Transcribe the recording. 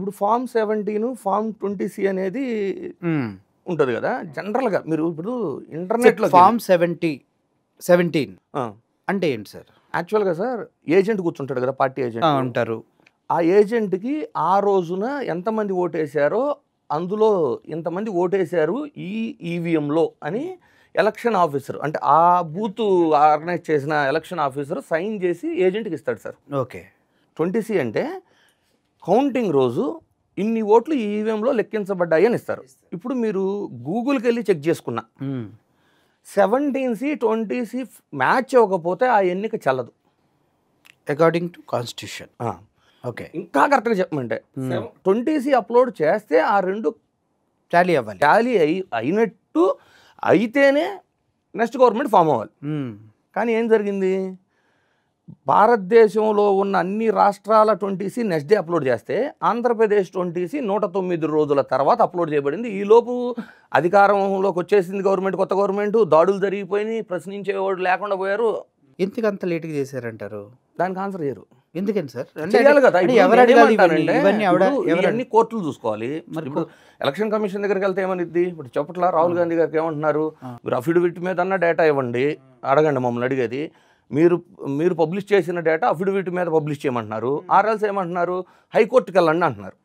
ఇప్పుడు form 17 form 20C అనేది ఉంటుంది కదా. జనరల్గా మీరు ఇప్పుడు ఇంటర్నెట్లో ఫామ్ 17 అంటే ఏంటి సార్? యాక్చువల్గా సార్ ఏజెంట్ కూర్చుంటాడు కదా, పార్టీ ఏజెంట్ ఉంటారు. ఆ ఏజెంట్కి ఆ రోజున ఎంతమంది ఓటేశారో అందులో ఇంతమంది ఓటేశారు ఈ ఈవీఎంలో అని ఎలక్షన్ ఆఫీసర్, అంటే ఆ బూత్ ఆర్గనైజ్ చేసిన ఎలక్షన్ ఆఫీసర్ సైన్ చేసి ఏజెంట్కి ఇస్తాడు సార్. ఓకే. 20C అంటే కౌంటింగ్ రోజు ఇన్ని ఓట్లు ఈ ఈవీఎంలో లెక్కించబడ్డాయి అని ఇస్తారు. ఇప్పుడు మీరు గూగుల్కి వెళ్ళి చెక్ చేసుకున్నా 17C 20C మ్యాచ్ అవ్వకపోతే ఆ ఎన్నిక చెల్లదు అకార్డింగ్ టు కాన్స్టిట్యూషన్. ఓకే. ఇంకా కరెక్ట్గా చెప్పమంటే 20C అప్లోడ్ చేస్తే ఆ రెండు టాలీ అవ్వాలి. టాలీ అయినట్టు అయితేనే నెక్స్ట్ గవర్నమెంట్ ఫామ్ అవ్వాలి. కానీ ఏం జరిగింది, భారతదేశంలో ఉన్న అన్ని రాష్ట్రాల 20C నెక్స్ట్ డే అప్లోడ్ చేస్తే ఆంధ్రప్రదేశ్ 20C 109 రోజుల తర్వాత అప్లోడ్ చేయబడింది. ఈలోపు అధికారంలోకి వచ్చేసింది గవర్నమెంట్, కొత్త గవర్నమెంట్, దాడులు జరిగిపోయినాయి, ప్రశ్నించేవాడు లేకుండా పోయారు. ఎందుకు అంత లేట్గా చేశారంటారు? దానికి ఆన్సర్ చేయరు. ఎందుకని సార్? చేయాలి కదా. ఇవన్నీ కోర్టులు చూసుకోవాలి. ఇప్పుడు ఎలక్షన్ కమిషన్ దగ్గరికి వెళ్తే ఏమనిద్ది, ఇప్పుడు చెప్పట్లా రాహుల్ గాంధీ గారికి ఏమంటున్నారు, మీరు అఫిడవిట్ మీద అన్న డేటా ఇవ్వండి, అడగండి మమ్మల్ని అడిగేది. మీరు పబ్లిష్ చేసిన డేటా అఫిడవిట్ మీద పబ్లిష్ చేయమంటున్నారు. ఆర్ఎల్స్ ఏమంటున్నారు, హైకోర్టుకి వెళ్ళండి అంటున్నారు.